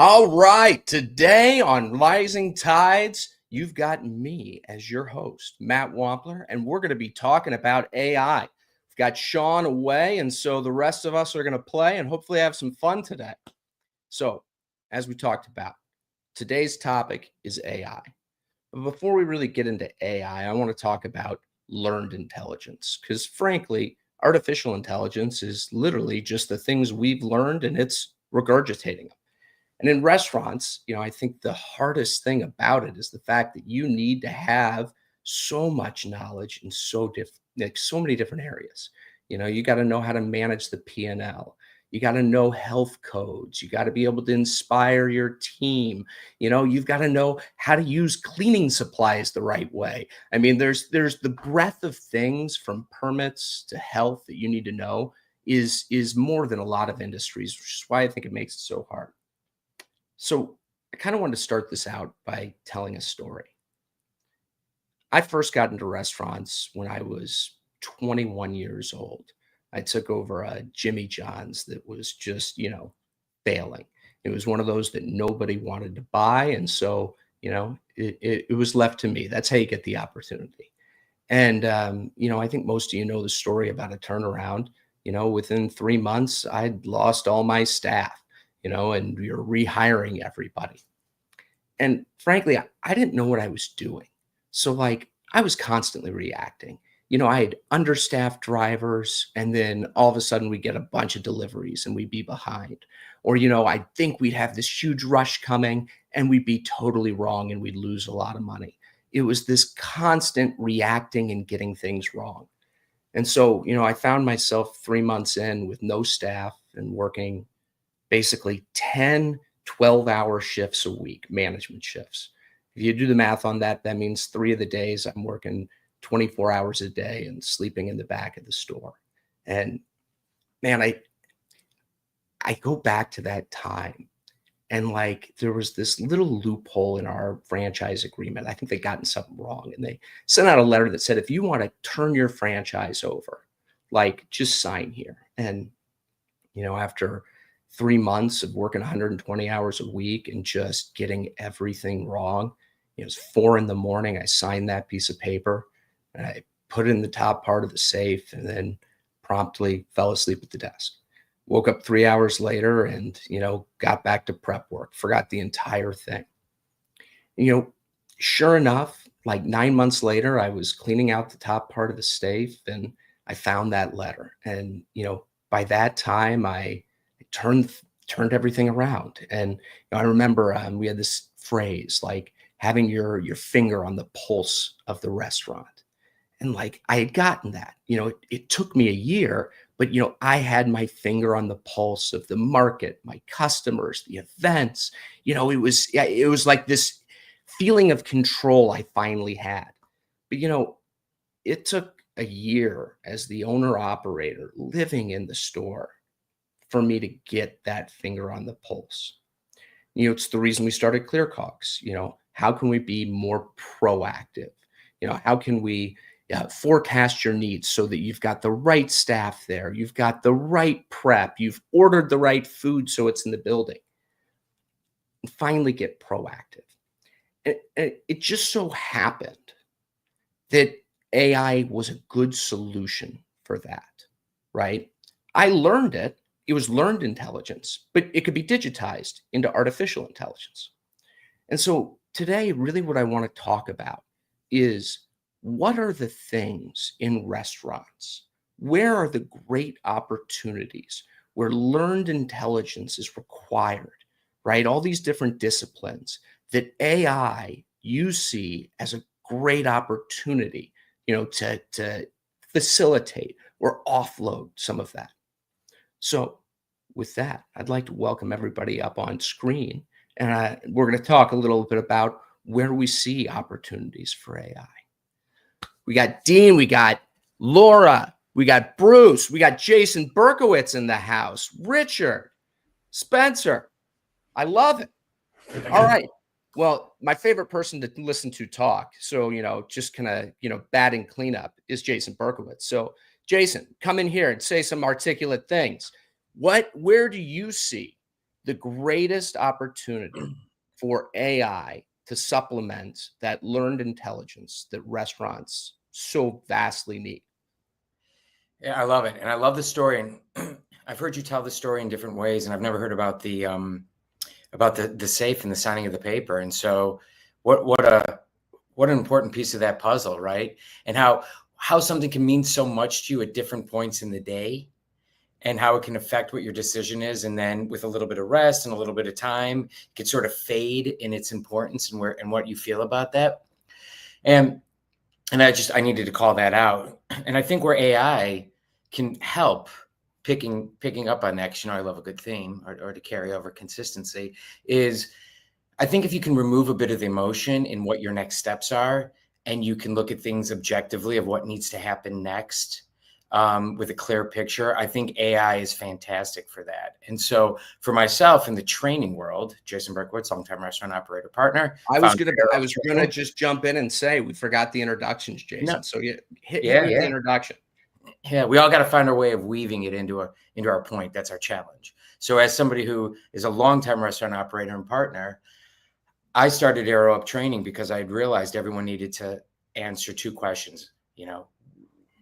All right, today on Rising Tides, you've got me as your host, Matt Wampler, and we're going to be talking about AI. We've got Shawn away, and so the rest of us are going to play and hopefully have some fun today. So, as we talked about, today's topic is AI. But before we really get into AI, I want to talk about learned intelligence because, frankly, artificial intelligence is literally just the things we've learned and it's regurgitating them. And in restaurants, I think the hardest thing about it is the fact that you need to have so much knowledge in so many different areas. You got to know how to manage the P&L. You got to know health codes. You got to be able to inspire your team. You've got to know how to use cleaning supplies the right way. I mean, there's the breadth of things from permits to health that you need to know is more than a lot of industries, which is why I think it makes it so hard. So I kind of wanted to start this out by telling a story. I first got into restaurants when I was 21 years old. I took over a Jimmy John's that was just, failing. It was one of those that nobody wanted to buy. And so, it was left to me. That's how you get the opportunity. And, I think most of you know the story about a turnaround. Within 3 months, I'd lost all my staff, and we were rehiring everybody. And frankly, I didn't know what I was doing. So, I was constantly reacting. I had understaffed drivers, and then all of a sudden we get a bunch of deliveries and we'd be behind. Or, I think we'd have this huge rush coming and we'd be totally wrong and we'd lose a lot of money. It was this constant reacting and getting things wrong. And so, I found myself 3 months in with no staff and working basically 10, 12-hour shifts a week, management shifts. If you do the math on that, that means 3 of the days I'm working 24 hours a day and sleeping in the back of the store. And man, I go back to that time and there was this little loophole in our franchise agreement. I think they gotten something wrong and they sent out a letter that said, if you want to turn your franchise over, just sign here. And, after 3 months of working 120 hours a week and just getting everything wrong, it was 4 a.m. I signed that piece of paper and I put it in the top part of the safe and then promptly fell asleep at the desk. Woke up 3 hours later and, got back to prep work, forgot the entire thing. Sure enough, 9 months later, I was cleaning out the top part of the safe and I found that letter. And, by that time, I turned everything around. And I remember we had this phrase having your finger on the pulse of the restaurant. And I had gotten that, it took me a year, but, I had my finger on the pulse of the market, my customers, the events, it was like this feeling of control I finally had. But, it took a year as the owner operator living in the store for me to get that finger on the pulse. It's the reason we started ClearCogs. How can we be more proactive? How can we forecast your needs so that you've got the right staff there, you've got the right prep, you've ordered the right food so it's in the building, and finally get proactive. And it just so happened that AI was a good solution for that, right? I learned it. It was learned intelligence, but it could be digitized into artificial intelligence. And so today, really what I want to talk about is what are the things in restaurants? Where are the great opportunities where learned intelligence is required, right? All these different disciplines that AI you see as a great opportunity, to facilitate or offload some of that. So with that, I'd like to welcome everybody up on screen. And we're going to talk a little bit about where we see opportunities for AI. We got Dean, we got Laura, we got Bruce, we got Jason Berkowitz in the house, Richard, Spencer. I love it. All right. Well, my favorite person to listen to talk, so, just kind of, batting cleanup is Jason Berkowitz. So, Jason, come in here and say some articulate things. Where do you see the greatest opportunity for AI to supplement that learned intelligence that restaurants so vastly need? Yeah, I love it, and I love the story. And I've heard you tell the story in different ways, and I've never heard about the safe and the signing of the paper. And so, what an important piece of that puzzle, right? And how something can mean so much to you at different points in the day, and how it can affect what your decision is, and then with a little bit of rest and a little bit of time, it can sort of fade in its importance and where and what you feel about that. And I needed to call that out. And I think where AI can help picking up on that, because I love a good theme, or to carry over consistency, is I think if you can remove a bit of the emotion in what your next steps are, and you can look at things objectively of what needs to happen next, with a clear picture, I think AI is fantastic for that. And so for myself in the training world, Jason Berkowitz, longtime restaurant operator partner. I was founder gonna of I was gonna Training. just jump in and say we forgot the introductions, No, Jason. So hit yeah, me with the yeah. introduction. Yeah, we all got to find our way of weaving it into our point. That's our challenge. So as somebody who is a longtime restaurant operator and partner, I started Arrow Up Training because I had realized everyone needed to answer two questions,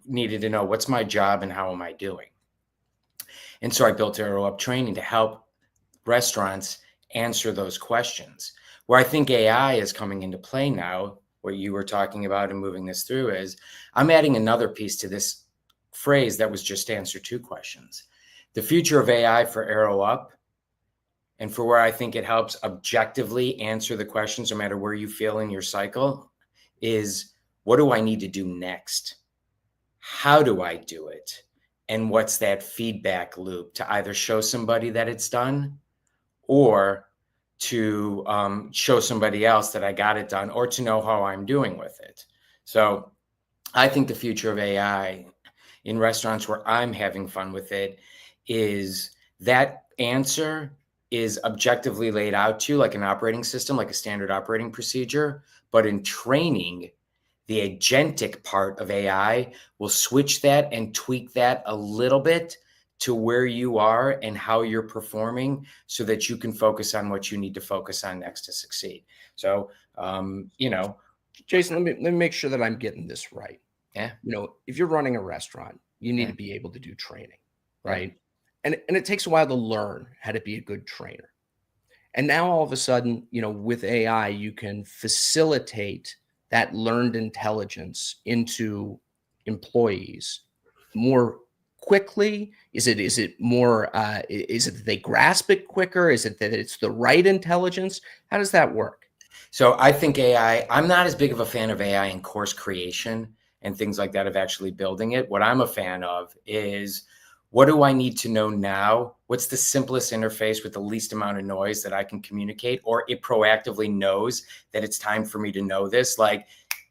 needed to know what's my job and how am I doing. And so I built Arrow Up Training to help restaurants answer those questions. Where I think AI is coming into play now, what you were talking about and moving this through, is I'm adding another piece to this phrase that was just answer two questions. The future of AI for Arrow Up, and for where I think it helps objectively answer the questions, no matter where you feel in your cycle, is what do I need to do next? How do I do it? And what's that feedback loop to either show somebody that it's done, or to show somebody else that I got it done, or to know how I'm doing with it. So I think the future of AI in restaurants where I'm having fun with it is that answer is objectively laid out to you like an operating system, like a standard operating procedure. But in training, the agentic part of AI will switch that and tweak that a little bit to where you are and how you're performing, so that you can focus on what you need to focus on next to succeed. So, Jason, let me make sure that I'm getting this right. yeah, If you're running a restaurant, you need yeah, to be able to do training, yeah. right? And it takes a while to learn how to be a good trainer. And now all of a sudden, with AI, you can facilitate that learned intelligence into employees more quickly. Is it more is it that they grasp it quicker? Is it that it's the right intelligence? How does that work? So I think AI, I'm not as big of a fan of AI in course creation and things like that, of actually building it. What I'm a fan of is, what do I need to know now? What's the simplest interface with the least amount of noise that I can communicate, or it proactively knows that it's time for me to know this? Like,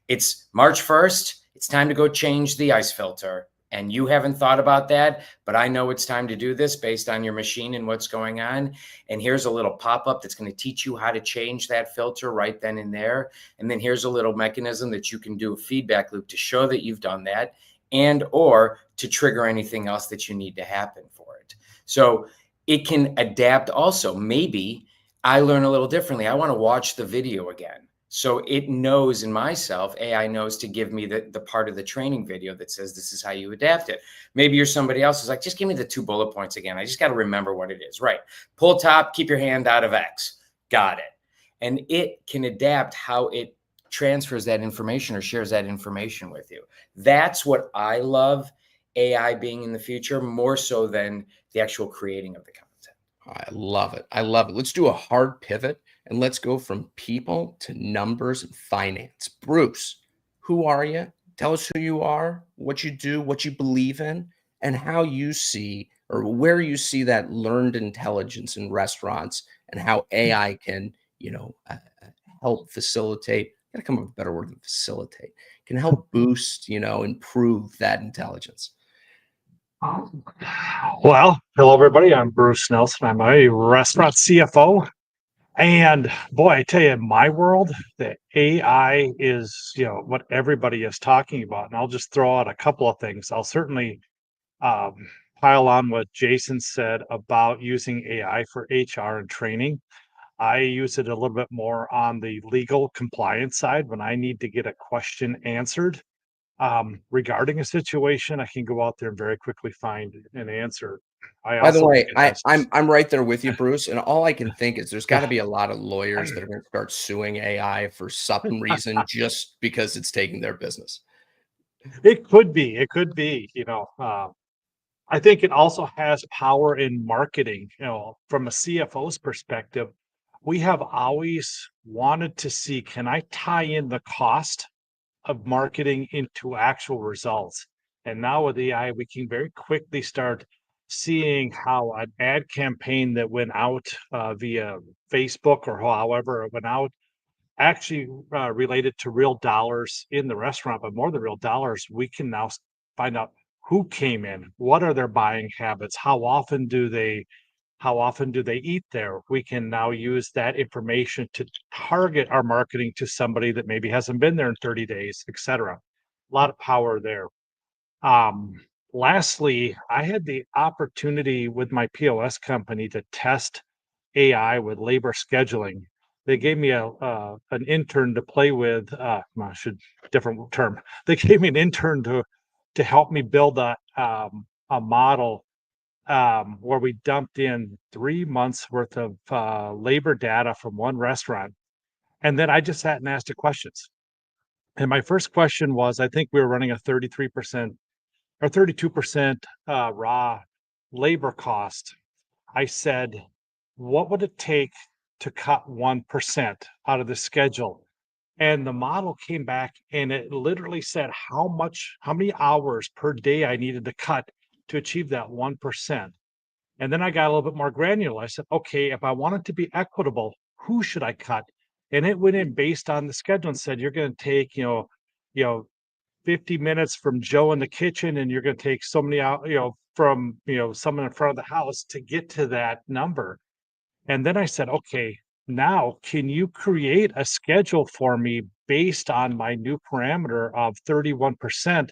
it's March 1st, it's time to go change the ice filter. And you haven't thought about that, but I know it's time to do this based on your machine and what's going on. And here's a little pop-up that's going to teach you how to change that filter right then and there. And then here's a little mechanism that you can do a feedback loop to show that you've done that, and or to trigger anything else that you need to happen for it. So it can adapt also. Maybe I learn a little differently. I want to watch the video again. So it knows in myself, AI knows to give me the part of the training video that says, this is how you adapt it. Maybe you're somebody else who's like, just give me the 2 bullet points again. I just got to remember what it is. Right. Pull top, keep your hand out of X. Got it. And it can adapt how it transfers that information or shares that information with you. That's what I love AI being in the future, more so than the actual creating of the content. I love it. I love it. Let's do a hard pivot and let's go from people to numbers and finance. Bruce, who are you? Tell us who you are, what you do, what you believe in, and how you see, or where you see that learned intelligence in restaurants, and how AI can, help facilitate. Gotta come up with a better word than facilitate. Can help boost, improve that intelligence. Well, hello, everybody. I'm Bruce Nelson. I'm a restaurant CFO. And boy, I tell you, in my world, the AI is, what everybody is talking about. And I'll just throw out a couple of things. I'll certainly pile on what Jason said about using AI for HR and training. I use it a little bit more on the legal compliance side when I need to get a question answered regarding a situation. I can go out there and very quickly find an answer. I By the also think way, it I, has. I'm right there with you, Bruce. And all I can think is there's got to be a lot of lawyers that are going to start suing AI for some reason just because it's taking their business. It could be. It could be. I think it also has power in marketing. From a CFO's perspective, we have always wanted to see, can I tie in the cost of marketing into actual results? And now with AI, we can very quickly start seeing how an ad campaign that went out via Facebook or however it went out actually related to real dollars in the restaurant, but more than real dollars, we can now find out who came in, what are their buying habits, how often do they eat there. We can now use that information to target our marketing to somebody that maybe hasn't been there in 30 days, etc. A lot of power there. Um, Lastly, I had the opportunity with my POS company to test AI with labor scheduling. They gave me an intern to play with. I should different term. They gave me an intern to help me build a model where we dumped in 3 months worth of labor data from one restaurant, and then I just sat and asked it questions. And my first question was, I think we were running a 33% or 32% raw labor cost. I said, what would it take to cut 1% out of the schedule? And the model came back and it literally said how many hours per day I needed to cut to achieve that 1%. And then I got a little bit more granular. I said, okay, if I want it to be equitable, who should I cut? And it went in based on the schedule and said, you're going to take, you know, 50 minutes from Joe in the kitchen, and you're going to take so many out, from, someone in front of the house to get to that number. And then I said, okay, now can you create a schedule for me based on my new parameter of 31%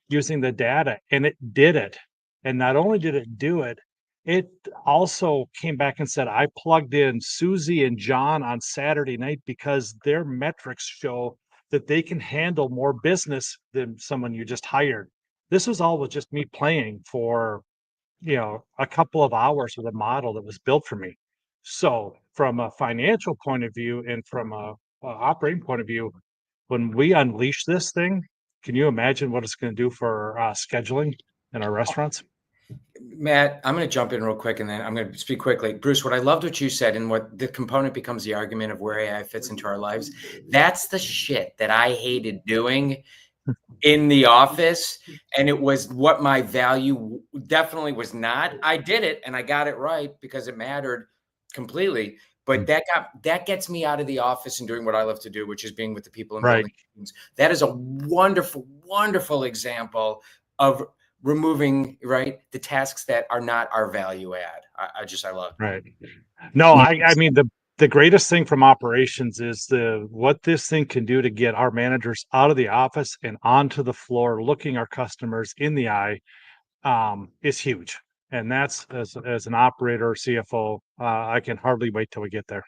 using the data? And it did it. And not only did it do it, it also came back and said, I plugged in Susie and John on Saturday night because their metrics show that they can handle more business than someone you just hired. This was all with just me playing for, a couple of hours with a model that was built for me. So from a financial point of view and from a operating point of view, when we unleash this thing, can you imagine what it's going to do for scheduling in our restaurants? Matt, I'm going to jump in real quick and then I'm going to speak quickly. Bruce, what I loved what you said and what the component becomes the argument of where AI fits into our lives. That's the shit that I hated doing in the office. And it was what my value definitely was not. I did it and I got it right because it mattered completely. But that gets me out of the office and doing what I love to do, which is being with the people and building teams. That is a wonderful, wonderful example of removing the tasks that are not our value add. I love it. Right. No, I mean the greatest thing from operations is what this thing can do to get our managers out of the office and onto the floor, looking our customers in the eye, is huge. And that's as an operator or CFO, I can hardly wait till we get there.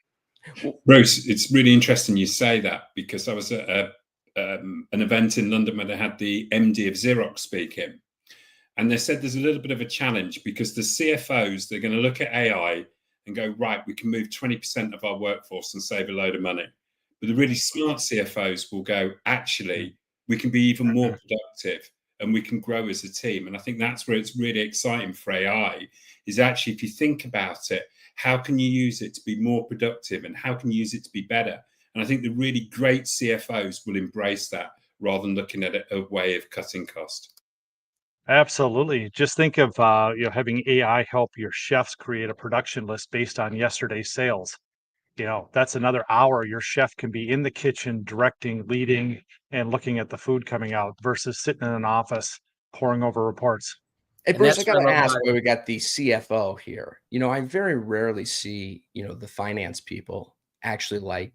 Bruce, it's really interesting you say that because I was at an event in London where they had the MD of Xerox speaking. And they said there's a little bit of a challenge because the CFOs, they're going to look at AI and go, right, we can move 20% of our workforce and save a load of money. But the really smart CFOs will go, actually, we can be even more productive and we can grow as a team. And I think that's where it's really exciting for AI is actually, if you think about it, how can you use it to be more productive and how can you use it to be better? And I think the really great CFOs will embrace that rather than looking at it a way of cutting cost. Absolutely. Just think of having AI help your chefs create a production list based on yesterday's sales. That's another hour your chef can be in the kitchen directing, leading, and looking at the food coming out versus sitting in an office poring over reports. Hey, And Bruce, I that's got what to I love ask about where we got the CFO here. I very rarely see, the finance people actually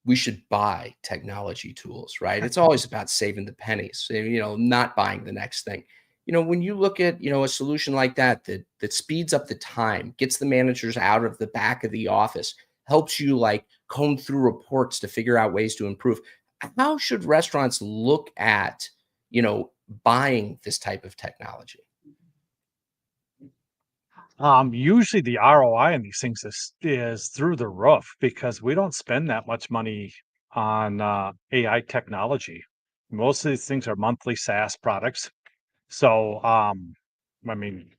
we should buy technology tools, right? It's always about saving the pennies, not buying the next thing. When you look at, a solution like that speeds up the time, gets the managers out of the back of the office, helps you like comb through reports to figure out ways to improve. How should restaurants look at, buying this type of technology? Usually the ROI on these things is through the roof because we don't spend that much money on AI technology. Most of these things are monthly SaaS products. So, I mean,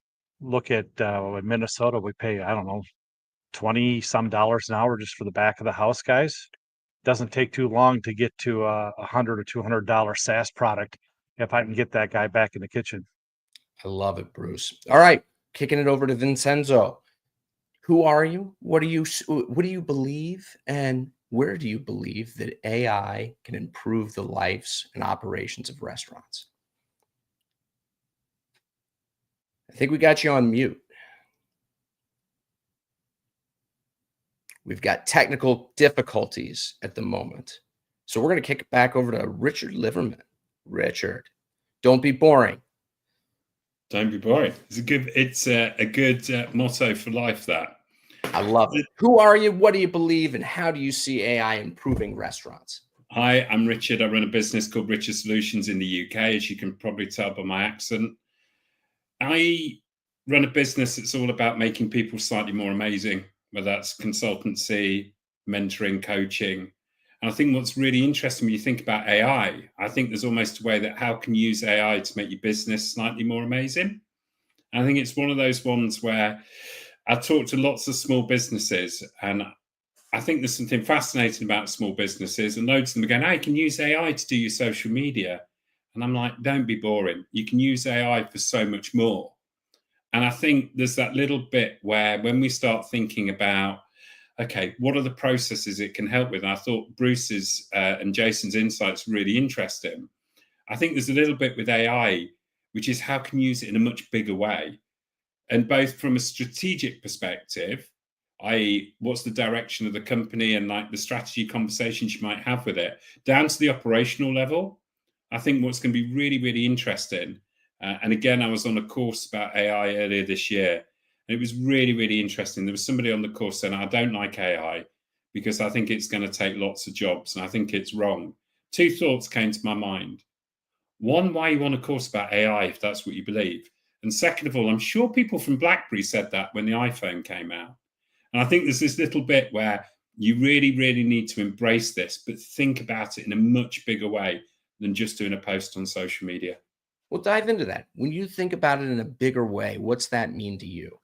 look at in Minnesota, we pay, I don't know, 20 some dollars an hour just for the back of the house guys. Doesn't take too long to get to a $100 or $200 SaaS product if I can get that guy back in the kitchen. I love it, Bruce. All right, kicking it over to Vincenzo. Who are you? What do you believe? And where do you believe that AI can improve the lives and operations of restaurants? I think we got you on mute. We've got technical difficulties at the moment. So we're going to kick it back over to Richard Liverman. Richard, don't be boring. Don't be boring. It's a good motto for life, that. I love it. Who are you? What do you believe? And how do you see AI improving restaurants? Hi, I'm Richard. I run a business called Richard Solutions in the UK, as you can probably tell by my accent. I run a business that's all about making people slightly more amazing, whether that's consultancy, mentoring, coaching. And I think what's really interesting when you think about AI, I think there's almost a way that how can you use AI to make your business slightly more amazing? And I think it's one of those ones where I talk to lots of small businesses, and I think there's something fascinating about small businesses, and loads of them are going, "I can use AI to do your social media." And I'm like, don't be boring. You can use AI for so much more. And I think there's that little bit where when we start thinking about, okay, what are the processes it can help with? And I thought Bruce's and Jason's insights were really interesting. I think there's a little bit with AI, which is how can you use it in a much bigger way? And both from a strategic perspective, i.e., what's the direction of the company and like the strategy conversations you might have with it, down to the operational level. I think what's going to be really, really interesting. And again, I was on a course about AI earlier this year, and it was really, really interesting. There was somebody on the course saying, I don't like AI because I think it's going to take lots of jobs, and I think it's wrong. Two thoughts came to my mind. One, why you want a course about AI if that's what you believe? And second of all, I'm sure people from BlackBerry said that when the iPhone came out. And I think there's this little bit where you really, really need to embrace this, but think about it in a much bigger way than just doing a post on social media. Well, dive into that. When you think about it in a bigger way, what's that mean to you?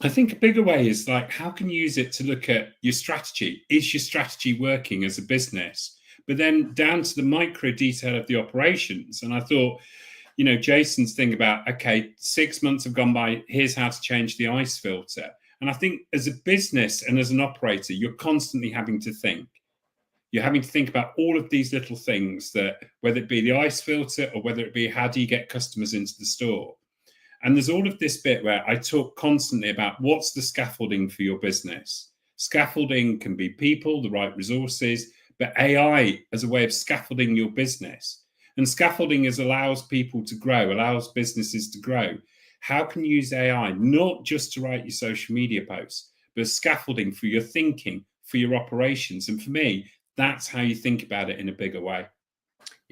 I think a bigger way is like, how can you use it to look at your strategy? Is your strategy working as a business? But then down to the micro detail of the operations. And I thought, Jason's thing about, okay, 6 months have gone by, here's how to change the ice filter. And I think as a business and as an operator, you're constantly having to think. You're having to think about all of these little things that, whether it be the ice filter or whether it be how do you get customers into the store. And there's all of this bit where I talk constantly about what's the scaffolding for your business. Scaffolding can be people, the right resources, but AI as a way of scaffolding your business. And scaffolding allows people to grow, allows businesses to grow. How can you use AI not just to write your social media posts, but scaffolding for your thinking, for your operations? And for me, that's how you think about it in a bigger way.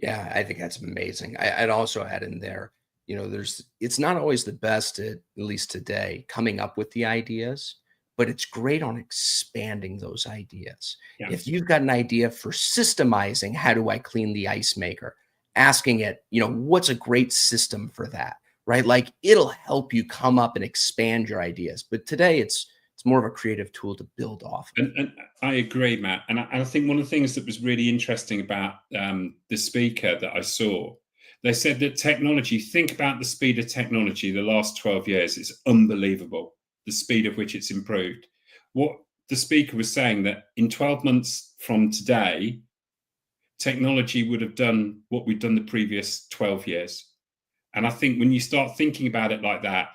Yeah, I think that's amazing. I'd also add in there, it's not always the best, at least today, coming up with the ideas, but it's great on expanding those ideas. Yeah. If you've got an idea for systemizing, how do I clean the ice maker? Asking it, what's a great system for that, right? Like it'll help you come up and expand your ideas. But today it's more of a creative tool to build off of. And I agree, Matt. And I think one of the things that was really interesting about the speaker that I saw, they said that technology, think about the speed of technology the last 12 years. It's unbelievable, the speed of which it's improved. What the speaker was saying that in 12 months from today, technology would have done what we've done the previous 12 years. And I think when you start thinking about it like that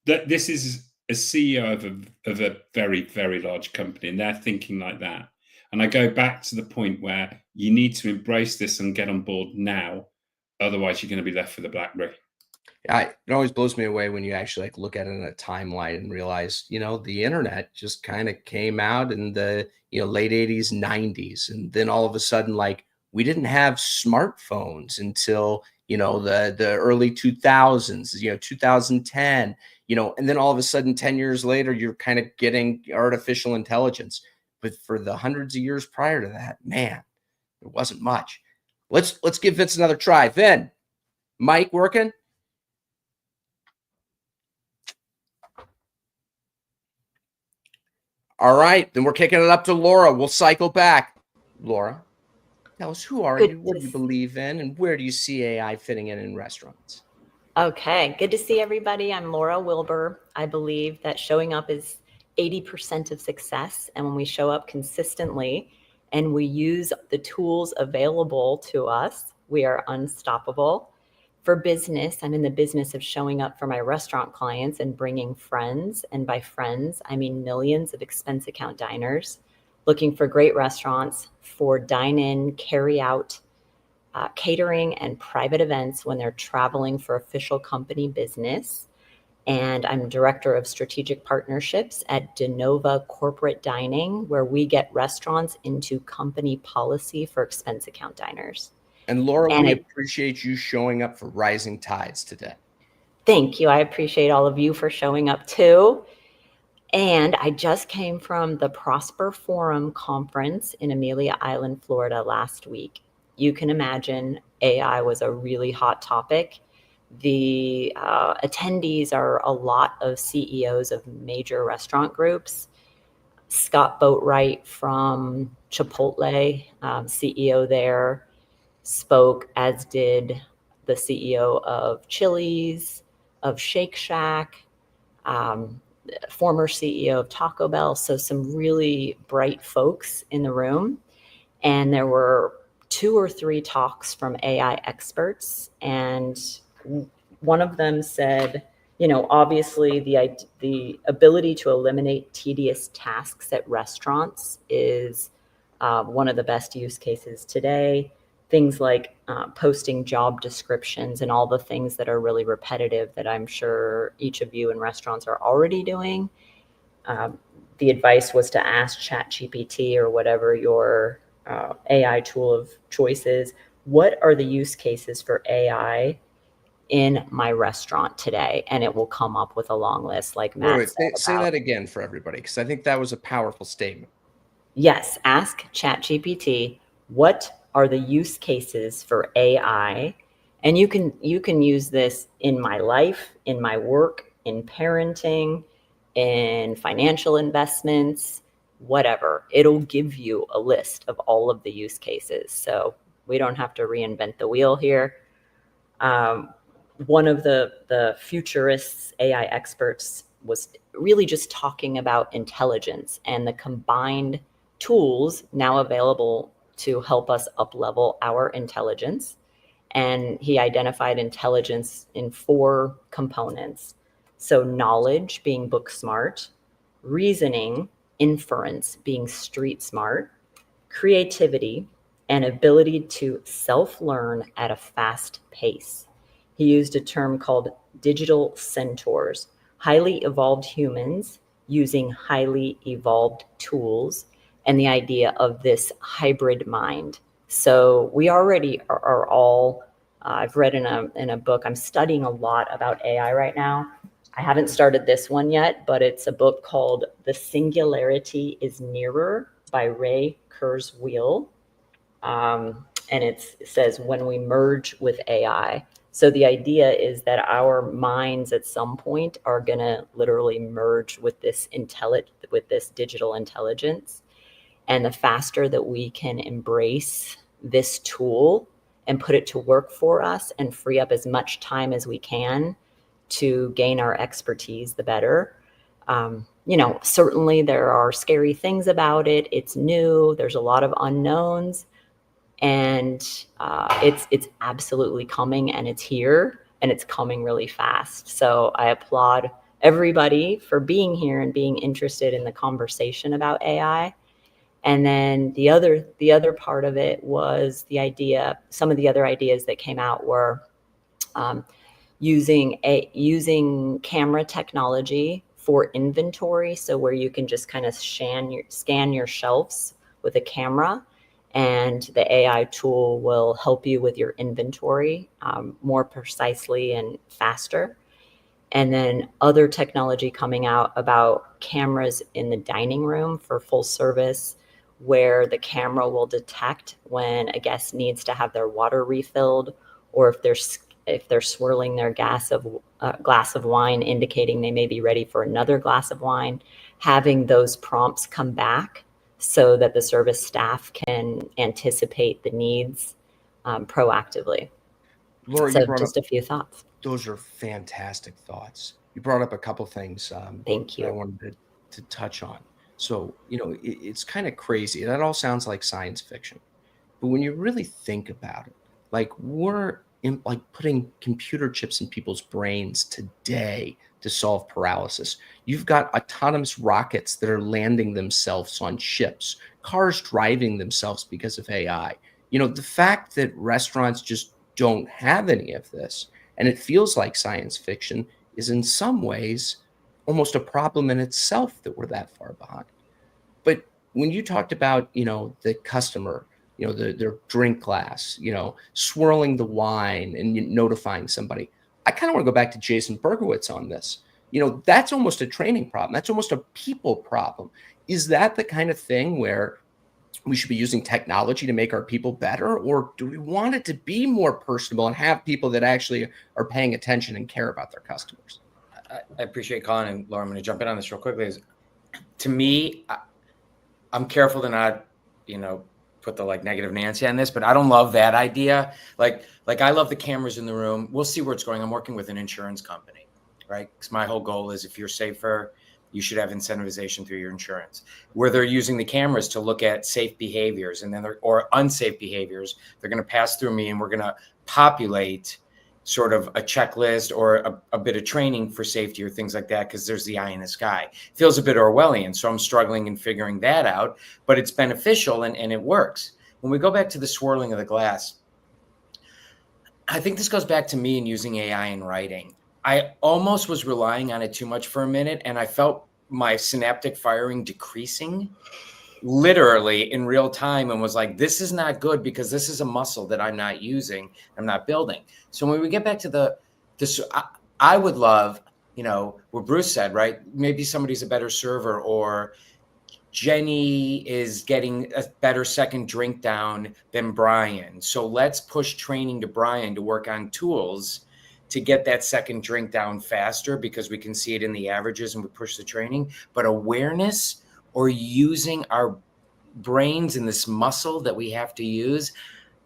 this is a CEO of a very, very large company, and they're thinking like that. And I go back to the point where you need to embrace this and get on board now. Otherwise, you're going to be left with a BlackBerry. It always blows me away when you actually like look at it in a timeline and realize, the internet just kind of came out in the, late 80s, 90s. And then all of a sudden, like we didn't have smartphones until, the early 2000s, 2010, and then all of a sudden 10 years later, you're kind of getting artificial intelligence. But for the hundreds of years prior to that, man, there wasn't much. Let's give Vince another try. Vin, Mike working? All right, then we're kicking it up to Laura. We'll cycle back. Laura, tell us, who are you? What do you believe in? And where do you see AI fitting in restaurants? Okay, good to see everybody. I'm Laura Wilbur. I believe that showing up is 80% of success. And when we show up consistently and we use the tools available to us, we are unstoppable. For business, I'm in the business of showing up for my restaurant clients and bringing friends. And by friends, I mean millions of expense account diners looking for great restaurants for dine-in, carry-out, catering, and private events when they're traveling for official company business. And I'm director of strategic partnerships at DeNova Corporate Dining, where we get restaurants into company policy for expense account diners. And Laura, we appreciate you showing up for Rising Tides today. Thank you. I appreciate all of you for showing up too. And I just came from the Prosper Forum conference in Amelia Island, Florida last week. You can imagine AI was a really hot topic. The attendees are a lot of CEOs of major restaurant groups. Scott Boatwright from Chipotle, CEO there, spoke, as did the CEO of Chili's, of Shake Shack, former CEO of Taco Bell. So some really bright folks in the room. And there were 2 or 3 talks from AI experts. And one of them said, obviously the ability to eliminate tedious tasks at restaurants is one of the best use cases today. Things like posting job descriptions and all the things that are really repetitive that I'm sure each of you in restaurants are already doing. The advice was to ask ChatGPT or whatever your AI tool of choice is, what are the use cases for AI in my restaurant today? And it will come up with a long list like Matt said. Say that again for everybody, because I think that was a powerful statement. Yes, ask ChatGPT, what are the use cases for AI? And you can use this in my life, in my work, in parenting, in financial investments, whatever. It'll give you a list of all of the use cases. So we don't have to reinvent the wheel here. One of the futurists, AI experts, was really just talking about intelligence and the combined tools now available to help us up-level our intelligence. And he identified intelligence in 4 components. So knowledge, being book smart, reasoning, inference, being street smart, creativity, and ability to self-learn at a fast pace. He used a term called digital centaurs, highly evolved humans using highly evolved tools, and the idea of this hybrid mind. So we already are all, I've read in a book, I'm studying a lot about AI right now. I haven't started this one yet, but it's a book called The Singularity is Nearer by Ray Kurzweil. And it says, when we merge with AI. So the idea is that our minds at some point are going to literally merge with this digital intelligence. And the faster that we can embrace this tool and put it to work for us and free up as much time as we can to gain our expertise, the better. Certainly there are scary things about it. It's new. There's a lot of unknowns. And it's absolutely coming, and it's here, and it's coming really fast. So I applaud everybody for being here and being interested in the conversation about AI. And then the other part of it was the idea, some of the other ideas that came out were using camera technology for inventory, so where you can just kind of scan your shelves with a camera, and the AI tool will help you with your inventory more precisely and faster. And then other technology coming out about cameras in the dining room for full service, where the camera will detect when a guest needs to have their water refilled, or if they're swirling their glass of wine, indicating they may be ready for another glass of wine. Having those prompts come back so that the service staff can anticipate the needs proactively. Laura, So you brought up, just a few thoughts. those are fantastic thoughts. You brought up a couple things Thank that I you. wanted to touch on. So, it's kind of crazy. That all sounds like science fiction. But when you really think about it, like like putting computer chips in people's brains today to solve paralysis. You've got autonomous rockets that are landing themselves on ships, cars driving themselves because of AI. The fact that restaurants just don't have any of this, and it feels like science fiction, is in some ways almost a problem in itself that we're that far behind. But when you talked about, the customer, their drink glass, swirling the wine and notifying somebody, I kind of want to go back to Jason Berkowitz on this. That's almost a training problem. That's almost a people problem. Is that the kind of thing where we should be using technology to make our people better? Or do we want it to be more personable and have people that actually are paying attention and care about their customers? I appreciate Colin, and Laura, I'm going to jump in on this real quickly. To me, I'm careful to not, put the negative Nancy on this, but I don't love that idea. Like I love the cameras in the room. We'll see where it's going. I'm working with an insurance company, right? Because my whole goal is, if you're safer, you should have incentivization through your insurance, where they're using the cameras to look at safe behaviors, and then or unsafe behaviors. They're going to pass through me, and we're going to populate sort of a checklist or a bit of training for safety or things like that, because there's the eye in the sky. Feels a bit Orwellian, so I'm struggling in figuring that out, but it's beneficial and it works. When we go back to the swirling of the glass, I think this goes back to me and using AI in writing. I almost was relying on it too much for a minute, and I felt my synaptic firing decreasing literally in real time, and was like, this is not good, because this is a muscle that I'm not using, I'm not building. So when we get back to this, I would love, what Bruce said, right? Maybe somebody's a better server, or Jenny is getting a better second drink down than Brian. So let's push training to Brian to work on tools to get that second drink down faster, because we can see it in the averages and we push the training. But awareness, or using our brains in this muscle that we have to use,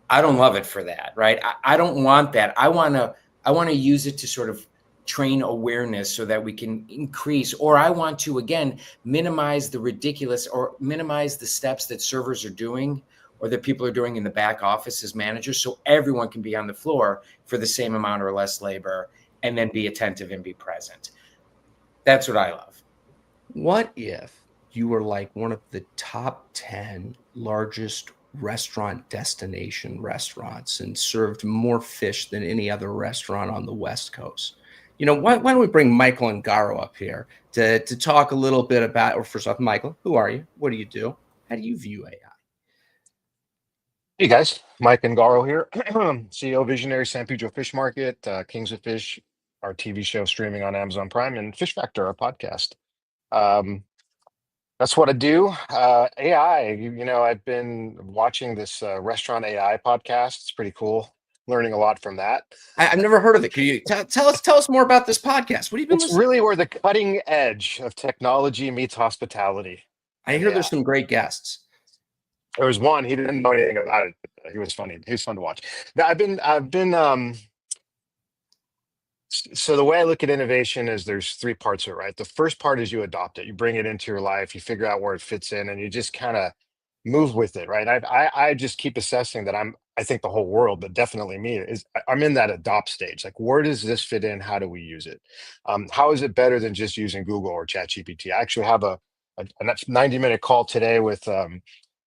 I don't love it for that, right? I don't want that. I want to use it to sort of train awareness so that we can increase, or I want to, again, minimize the ridiculous, or minimize the steps that servers are doing, or that people are doing in the back office as managers, so everyone can be on the floor for the same amount or less labor, and then be attentive and be present. That's what I love. What if you were like one of the top 10 largest restaurant destination restaurants and served more fish than any other restaurant on the West Coast? Why don't we bring Michael and Garo up here to talk a little bit about, or first off, Michael, who are you? What do you do? How do you view AI? Hey guys, Mike Ngaro here, CEO Visionary San Pedro Fish Market, Kings of Fish, our TV show streaming on Amazon Prime, and Fish Factor, our podcast. That's what I do. AI, I've been watching this restaurant AI podcast. It's pretty cool. Learning a lot from that. I've never heard of it. Can you tell us more about this podcast? What have you been It's listening? really where the cutting edge of technology meets hospitality. I hear there's some great guests. There was one, he didn't know anything about it. He was funny. He was fun to watch. Now, so the way I look at innovation is there's three parts of it, right? The first part is you adopt it, you bring it into your life, you figure out where it fits in, and you just kind of move with it, right? I just keep assessing that I think the whole world, but definitely me, I'm in that adopt stage. Like, where does this fit in? How do we use it? How is it better than just using Google or ChatGPT? I actually have a 90-minute call today with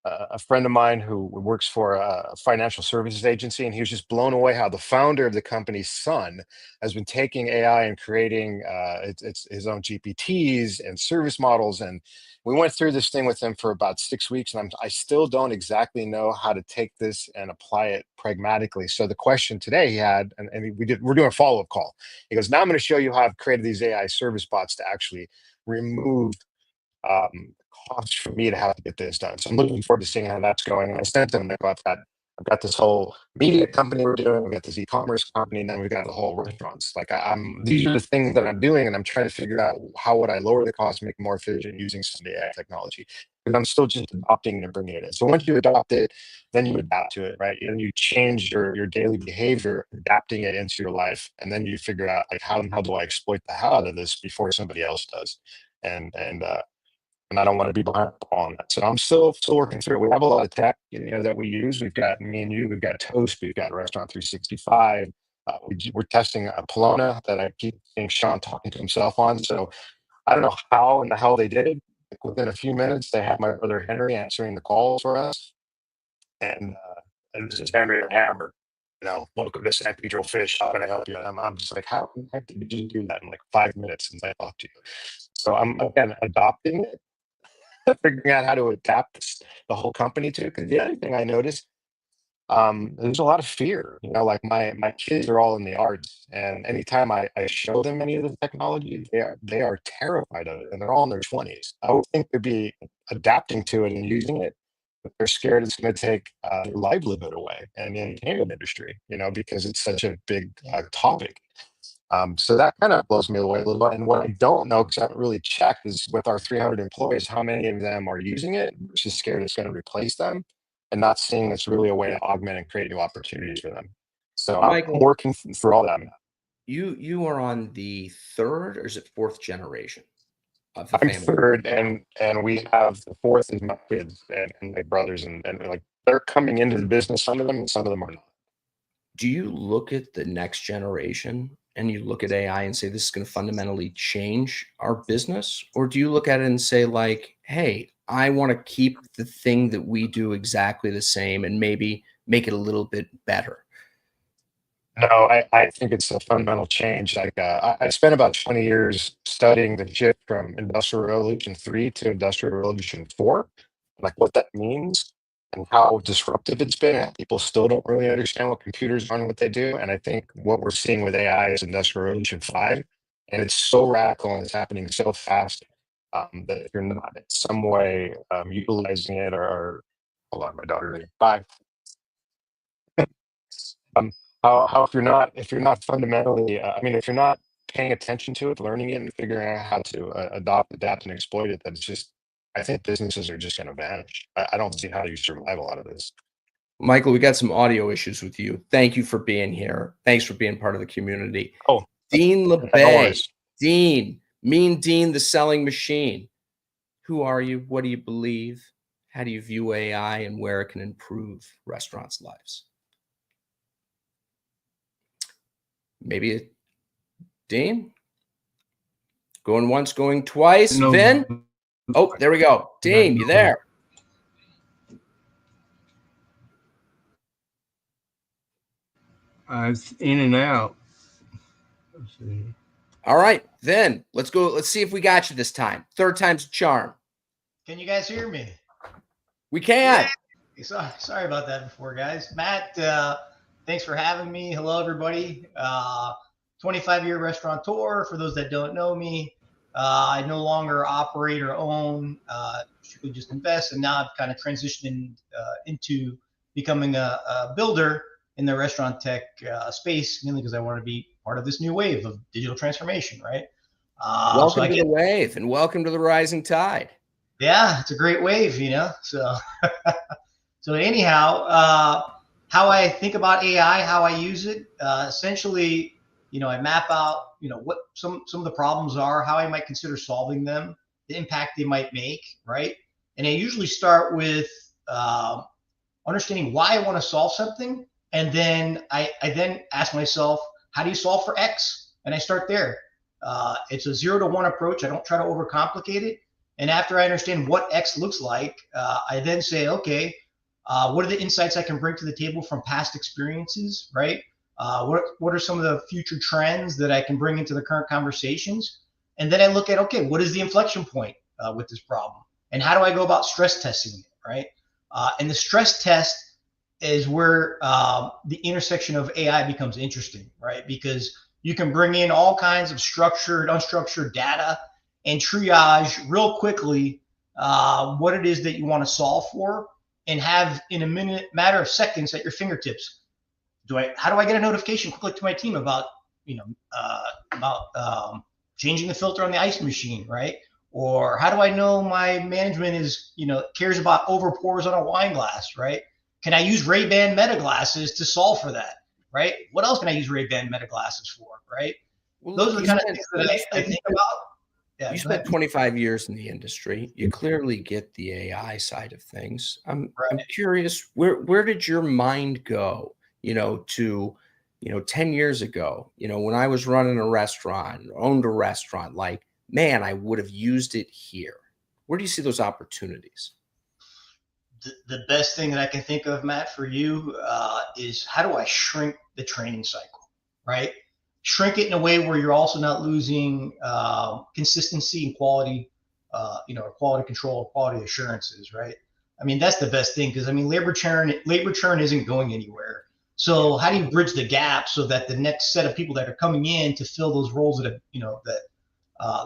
a friend of mine who works for a financial services agency, and he was just blown away how the founder of the company's son has been taking AI and creating it's his own GPTs and service models. And we went through this thing with him for about 6 weeks, and I still don't exactly know how to take this and apply it pragmatically. So the question today he had, and we're doing a follow-up call. He goes, now I'm going to show you how I've created these AI service bots to actually remove cost for me to have to get this done. So I'm looking forward to seeing how that's going. And I sent them, I've got this whole media company we're doing, we've got this e-commerce company, and then we've got the whole restaurants. Like these are the things that I'm doing, and I'm trying to figure out how would I lower the cost, make it more efficient using some AI technology. Because I'm still just adopting it and bringing it in. So once you adopt it, then you adapt to it, right? And you change your daily behavior, adapting it into your life, and then you figure out like how do I exploit the hell out of this before somebody else does, and I don't want to be behind on that. So I'm still working through it. We have a lot of tech, that we use. We've got me and you. We've got Toast. We've got Restaurant 365. We're testing a Polona that I keep seeing Shawn talking to himself on. So I don't know how in the hell they did it. Like within a few minutes, they had my brother Henry answering the calls for us, and this is Henry or Hammer. Welcome to San Pedro Fish. How can I help you? And I'm just like, how the heck did you do that in like 5 minutes since I talked to you? So I'm again adopting it, figuring out how to adapt the whole company to it. Because the other thing I noticed, there's a lot of fear. Like my kids are all in the arts, and anytime I show them any of the technology, they are terrified of it, and they're all in their 20s. I would think they'd be adapting to it and using it, but they're scared it's going to take their livelihood away and the entertainment industry. Because it's such a big topic. So that kind of blows me away a little bit. And what I don't know, because I haven't really checked, is with our 300 employees, how many of them are using it versus scared it's going to replace them, and not seeing it's really a way to augment and create new opportunities for them. So I'm Michael, working through all that. you are on the third, or is it fourth generation of the I'm family? third, and we have the fourth is my kids and my brothers, and like they're coming into the business, some of them, and some of them are not. Do you look at the next generation and you look at AI and say this is going to fundamentally change our business? Or do you look at it and say, like, hey, I want to keep the thing that we do exactly the same and maybe make it a little bit better? No, I think it's a fundamental change. Like I spent about 20 years studying the shift from Industrial Revolution 3 to Industrial Revolution 4, like what that means and how disruptive it's been. And people still don't really understand what computers are and what they do. And I think what we're seeing with AI is Industrial Revolution 5. And it's so radical and it's happening so fast that if you're not in some way utilizing it or hold on, my daughter, bye. Um, how if you're not fundamentally, if you're not paying attention to it, learning it, and figuring out how to adopt, adapt, and exploit it, then it's just, I think businesses are just going to vanish. I don't see how you survive a lot of this. Michael, we got some audio issues with you. Thank you for being here. Thanks for being part of the community. Oh, Dean no LeBay. worries. Dean, Mean Dean, the selling machine. Who are you? What do you believe? How do you view AI and where it can improve restaurants' lives? Maybe Dean? Going once, going twice. No. Vin? Oh, there we go. Dean, you there? It's in and out. Let's see. All right, then let's go. Let's see if we got you this time. Third time's a charm. Can you guys hear me? We can. Sorry about that before, guys. Matt, thanks for having me. Hello, everybody. 25-year restaurateur. For those that don't know me, I no longer operate or own, strictly just invest. And now I've kind of transitioned into becoming a builder in the restaurant tech space, mainly because I want to be part of this new wave of digital transformation, right? Welcome to the wave and welcome to the rising tide. Yeah, it's a great wave, So, so anyhow, how I think about AI, how I use it, essentially, I map out, what some of the problems are, how I might consider solving them, the impact they might make, right? And I usually start with understanding why I want to solve something, and then I then ask myself, how do you solve for X? And I start there. It's a 0 to 1 approach. I don't try to overcomplicate it. And after I understand what X looks like, I then say, okay, what are the insights I can bring to the table from past experiences, right? What are some of the future trends that I can bring into the current conversations? And then I look at, okay, what is the inflection point with this problem? And how do I go about stress testing it, right? And the stress test is where the intersection of AI becomes interesting, right? Because you can bring in all kinds of structured, unstructured data and triage real quickly what it is that you want to solve for, and have in a matter of seconds at your fingertips. How do I get a notification quickly to my team about changing the filter on the ice machine, right? Or how do I know my management is cares about over pours on a wine glass, right? Can I use Ray-Ban Meta glasses to solve for that, right? What else can I use Ray-Ban Meta glasses for, right? Well, Those are the kind of things that I think about. Yeah, you spent 25 years in the industry. You clearly get the AI side of things. I'm curious, where did your mind go, to 10 years ago, when I was running a restaurant, owned a restaurant, like, man, I would have used it here. Where do you see those opportunities? The best thing that I can think of, Matt, for you is how do I shrink the training cycle, right? Shrink it in a way where you're also not losing consistency and quality, quality control, quality assurances, right? I mean, that's the best thing, because labor churn isn't going anywhere. So how do you bridge the gap so that the next set of people that are coming in to fill those roles that have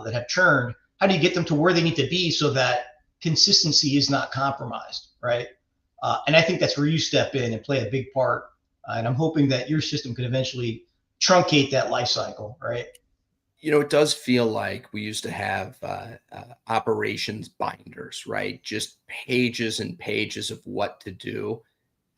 that have churned, how do you get them to where they need to be so that consistency is not compromised, right? And I think that's where you step in and play a big part. And I'm hoping that your system could eventually truncate that life cycle, right? It does feel like we used to have operations binders, right? Just pages and pages of what to do.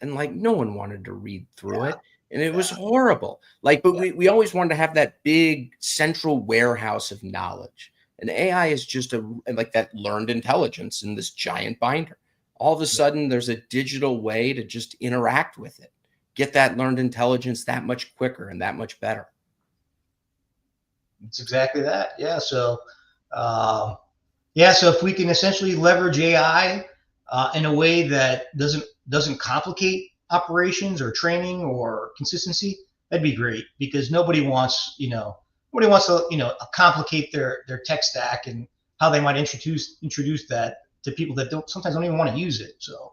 And like, no one wanted to read through it. And it was horrible. But we always wanted to have that big central warehouse of knowledge. And AI is just like that learned intelligence in this giant binder. All of a sudden, there's a digital way to just interact with it, get that learned intelligence that much quicker and that much better. It's exactly that. Yeah. So, so if we can essentially leverage AI in a way that doesn't complicate operations or training or consistency, that'd be great, because nobody wants to complicate their tech stack and how they might introduce that to people that sometimes don't even want to use it. So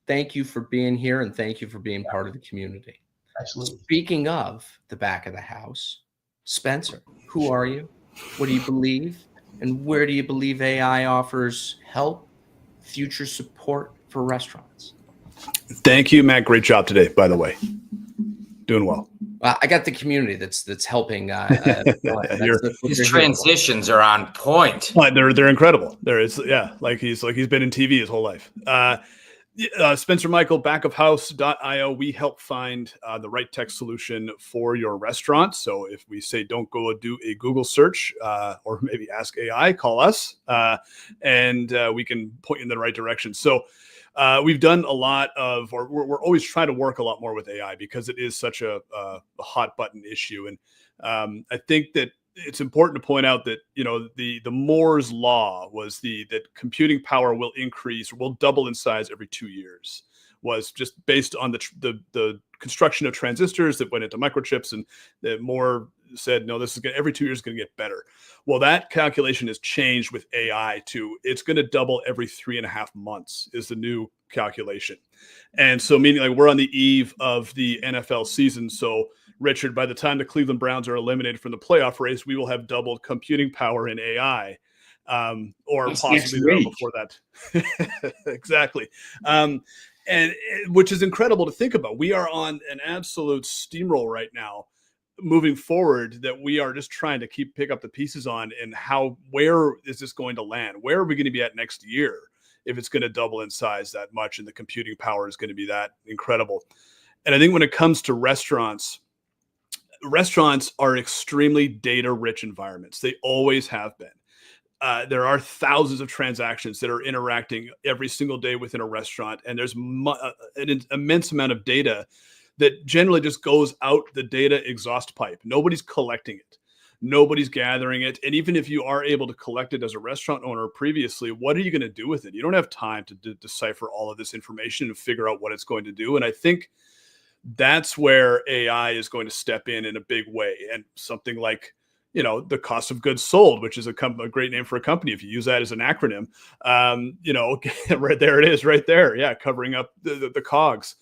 thank you for being here, and thank you for being part of the community. Absolutely. Speaking of the back of the house, Spencer, who are you? What do you believe? And where do you believe AI offers help, future support for restaurants? Thank you, Matt. Great job today, by the way. Doing well. I got the community that's helping. His transitions are on point. They're incredible. He's been in TV his whole life. Spencer Michael, backofhouse.io. We help find the right tech solution for your restaurant. So if we say don't go do a Google search or maybe ask AI, call us and we can point you in the right direction. So we've done a lot of, or we're always trying to work a lot more with AI because it is such a hot button issue. And I think that it's important to point out that, the Moore's law was that computing power will increase, or will double in size every 2 years, was just based on the construction of transistors that went into microchips, and that Moore said, no, this is every 2 years going to get better. Well, that calculation has changed with AI to it's going to double every 3.5 months is the new calculation. And so meaning we're on the eve of the NFL season. So Richard, by the time the Cleveland Browns are eliminated from the playoff race, we will have doubled computing power in AI, or that's possibly before that. Exactly. And which is incredible to think about. We are on an absolute steamroll right now, moving forward, that we are just trying to pick up the pieces on, and where is this going to land? Where are we going to be at next year if it's going to double in size that much and the computing power is going to be that incredible? And I think when it comes to restaurants are extremely data-rich environments. They always have been. There are thousands of transactions that are interacting every single day within a restaurant, and there's an immense amount of data that generally just goes out the data exhaust pipe. Nobody's collecting it. Nobody's gathering it. And even if you are able to collect it as a restaurant owner previously, what are you going to do with it? You don't have time to decipher all of this information and figure out what it's going to do. And I think that's where AI is going to step in a big way. And something like, the cost of goods sold, which is a great name for a company. If you use that as an acronym, right there it is right there. Yeah. Covering up the COGS,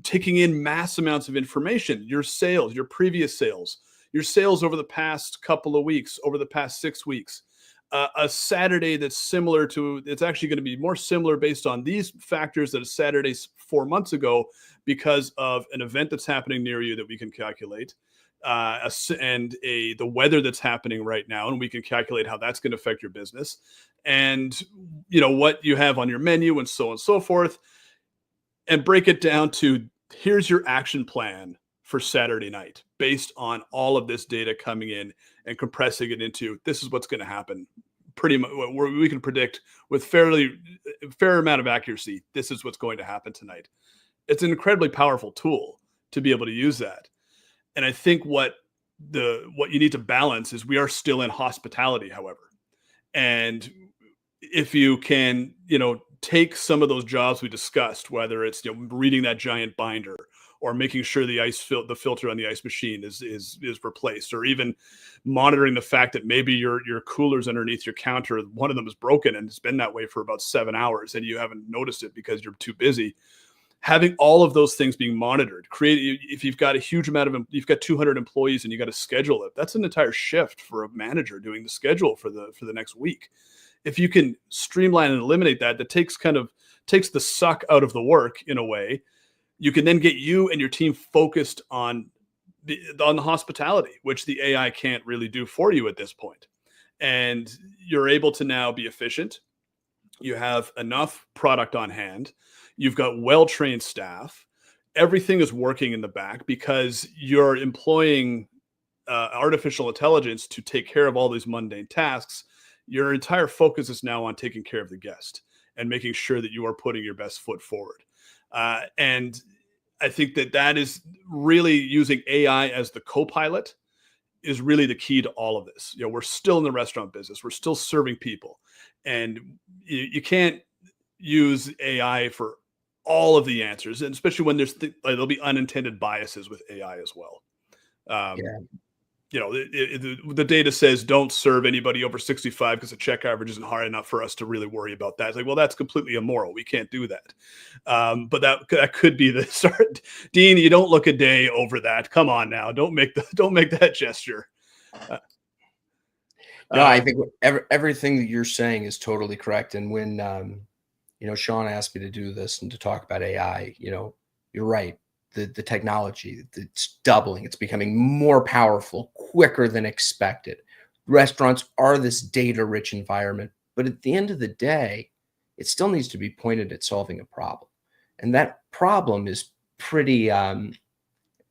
taking in mass amounts of information, your sales, your previous sales, your sales over the past couple of weeks, over the past 6 weeks, a Saturday that's similar to, it's actually going to be more similar based on these factors that a Saturday 4 months ago, because of an event that's happening near you that we can calculate, the weather that's happening right now, and we can calculate how that's going to affect your business, and what you have on your menu, and so on and so forth, and break it down to, here's your action plan for Saturday night based on all of this data coming in and compressing it into, this is what's going to happen. Pretty much we can predict with fair amount of accuracy, this is what's going to happen tonight. It's an incredibly powerful tool to be able to use that. And I think what you need to balance is, we are still in hospitality, however. And if you can, take some of those jobs we discussed, whether it's reading that giant binder, or making sure the filter on the ice machine is replaced, or even monitoring the fact that maybe your cooler's underneath your counter, one of them is broken and it's been that way for about 7 hours and you haven't noticed it because you're too busy. Having all of those things being monitored, if you've got a huge amount of, you've got 200 employees and you got to schedule it, that's an entire shift for a manager doing the schedule for the next week. If you can streamline and eliminate that takes the suck out of the work in a way. You can then get you and your team focused on the hospitality, which the AI can't really do for you at this point. And you're able to now be efficient. You have enough product on hand. You've got well-trained staff. Everything is working in the back because you're employing artificial intelligence to take care of all these mundane tasks. Your entire focus is now on taking care of the guest and making sure that you are putting your best foot forward. And I think that is really using AI as the co-pilot is really the key to all of this. We're still in the restaurant business. We're still serving people. And you can't use AI for all of the answers, and especially when there'll be unintended biases with AI as well. The data says don't serve anybody over 65 because the check average isn't high enough for us to really worry about that. It's like, well, that's completely immoral. We can't do that. But that could be the start. Dean, you don't look a day over that. Come on now. Don't make that gesture. No, I think everything that you're saying is totally correct. And when, Shawn asked me to do this and to talk about AI, you're right. The technology, it's doubling. It's becoming more powerful, quicker than expected. Restaurants are this data-rich environment, but at the end of the day, it still needs to be pointed at solving a problem. And that problem is pretty,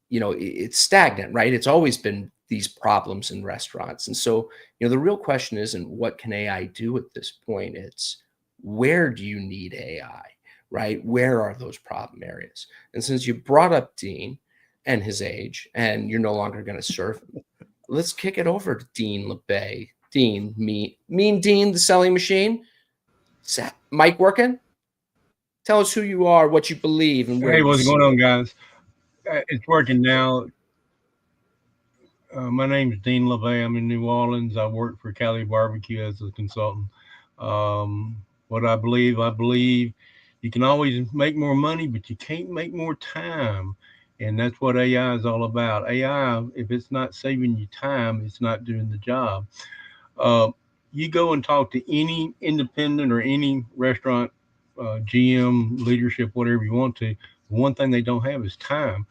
it's stagnant, right? It's always been these problems in restaurants. And so, the real question isn't what can AI do at this point? It's where do you need AI? Right? Where are those problem areas? And since you brought up Dean and his age, and you're no longer going to serve him, let's kick it over to Dean LeBay. Dean, Mean Dean, the selling machine. Is that mic working? Tell us who you are, what you believe, and where. Hey, what's going on, guys? It's working now. My name is Dean LeBay. I'm in New Orleans. I work for Cali Barbecue as a consultant. What I believe you can always make more money, but you can't make more time. And that's what AI is all about. AI, if it's not saving you time, it's not doing the job. You go and talk to any independent or any restaurant, GM, leadership, whatever you want to. The one thing they don't have is time.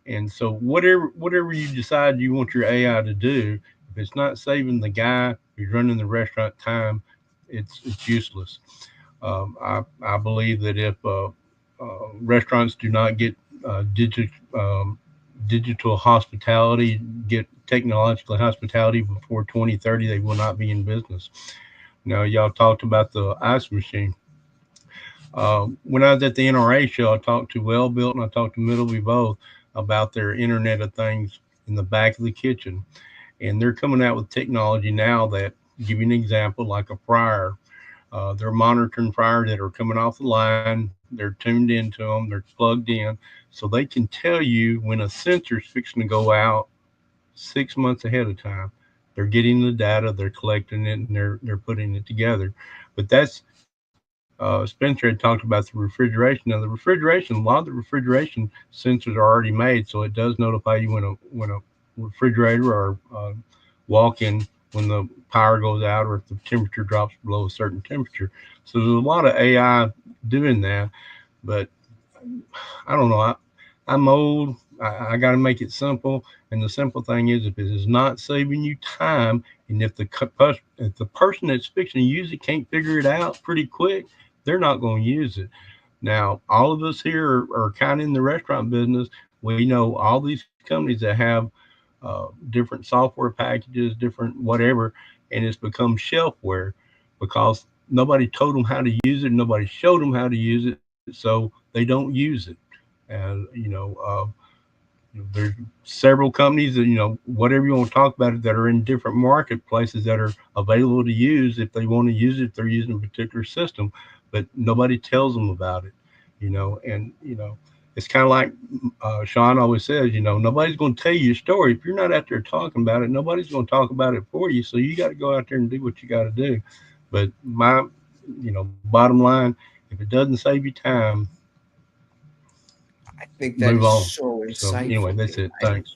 And so whatever you decide you want your AI to do, if it's not saving the guy who's running the restaurant time, it's useless. I believe that if restaurants do not get digital hospitality, get technological hospitality before 2030, they will not be in business. Now, y'all talked about the ice machine. When I was at the NRA show, I talked to Wellbuilt and I talked to Middleby both about their Internet of Things in the back of the kitchen. And they're coming out with technology now that, give you an example, like a fryer. They're monitoring fryers that are coming off the line. They're tuned into them. They're plugged in, so they can tell you when a sensor's fixing to go out 6 months ahead of time. They're getting the data, they're collecting it, and they're putting it together. But that's Spencer had talked about the refrigeration. Now, the refrigeration, a lot of the refrigeration sensors are already made, so it does notify you when a refrigerator or walk-in, when the power goes out or if the temperature drops below a certain temperature. So there's a lot of AI doing that, but I don't know. I'm old. I got to make it simple. And the simple thing is, if it is not saving you time, and if the person that's fixing to use it can't figure it out pretty quick, they're not going to use it. Now, all of us here are kind of in the restaurant business. We know all these companies that have different software packages, different whatever, and it's become shelfware because nobody told them how to use it. Nobody showed them how to use it, so they don't use it. And there's several companies that, whatever you want to talk about it, that are in different marketplaces that are available to use if they want to use it, if they're using a particular system, but nobody tells them about it, and it's kind of like Shawn always says, nobody's going to tell you a story. If you're not out there talking about it, nobody's going to talk about it for you. So you got to go out there and do what you got to do. But my, bottom line, if it doesn't save you time, I think that move is on. so insightful. So anyway, that's it. Thanks.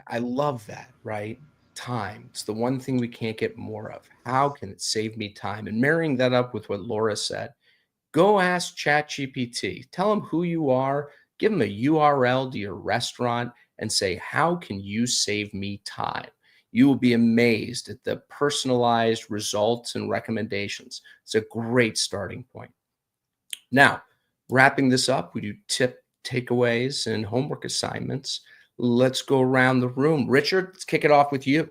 I love that, right? Time. It's the one thing we can't get more of. How can it save me time? And marrying that up with what Laura said, go ask ChatGPT. Tell them who you are, give them a URL to your restaurant, and say, how can you save me time? You will be amazed at the personalized results and recommendations. It's a great starting point. Now, wrapping this up, we do tip takeaways and homework assignments. Let's go around the room. Richard, let's kick it off with you.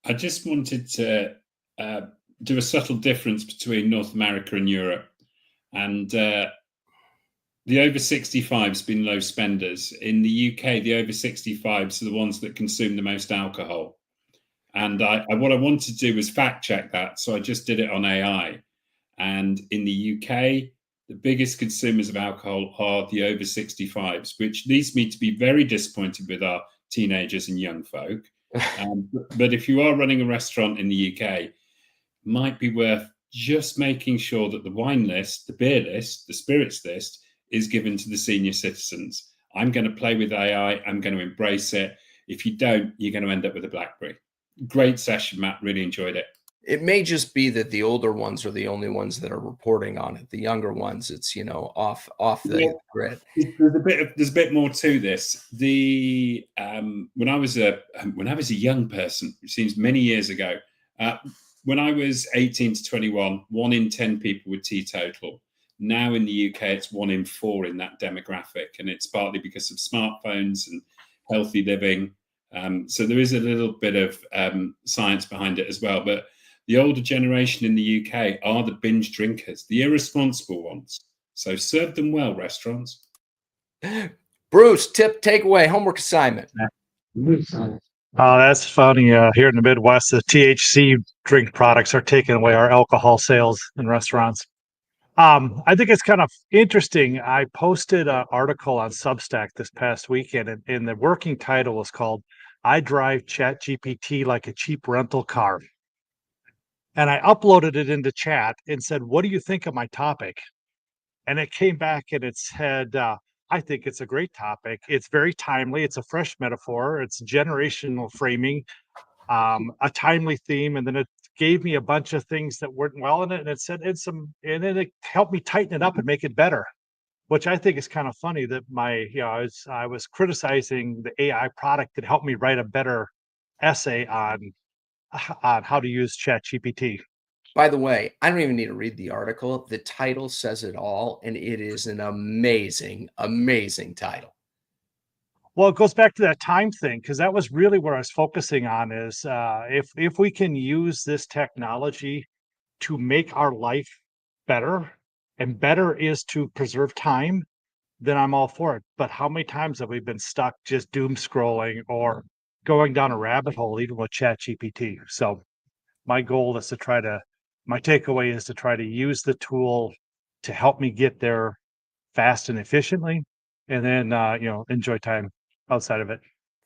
I just wanted to do a subtle difference between North America and Europe. And the over 65s have been low spenders. In the UK, the over 65s are the ones that consume the most alcohol. And what I wanted to do was fact check that. So I just did it on AI. And in the UK, the biggest consumers of alcohol are the over 65s, which leads me to be very disappointed with our teenagers and young folk. But if you are running a restaurant in the UK, might be worth just making sure that the wine list, the beer list, the spirits list is given to the senior citizens. I'm going to play with AI. I'm going to embrace it. If you don't, you're going to end up with a BlackBerry. Great session, Matt. Really enjoyed it. It may just be that the older ones are the only ones that are reporting on it. The younger ones, it's off the grid. There's a bit more to this. When I was a young person, it seems many years ago, when I was 18 to 21, 1 in 10 people were teetotal. Now in the UK, it's 1 in 4 in that demographic, and it's partly because of smartphones and healthy living. So there is a little bit of science behind it as well. But the older generation in the UK are the binge drinkers, the irresponsible ones. So serve them well, restaurants. Bruce, tip, takeaway, homework assignment. Oh, that's funny. Here in the Midwest, the THC drink products are taking away our alcohol sales in restaurants. I think it's kind of interesting. I posted an article on Substack this past weekend, and the working title was called "I Drive ChatGPT Like a Cheap Rental Car." And I uploaded it into chat and said, "What do you think of my topic?" And it came back and it said, "I think it's a great topic. It's very timely. It's a fresh metaphor. It's generational framing, a timely theme." And then it gave me a bunch of things that weren't well in it. And it said, and then it helped me tighten it up and make it better, which I think is kind of funny that I was criticizing the AI product that helped me write a better essay on how to use ChatGPT. By the way, I don't even need to read the article. The title says it all, and it is an amazing, amazing title. Well, it goes back to that time thing, because that was really where I was focusing on is if we can use this technology to make our life better, and better is to preserve time, then I'm all for it. But how many times have we been stuck just doom scrolling or going down a rabbit hole, even with ChatGPT? So my goal is my takeaway is to try to use the tool to help me get there fast and efficiently, and then, enjoy time outside of it.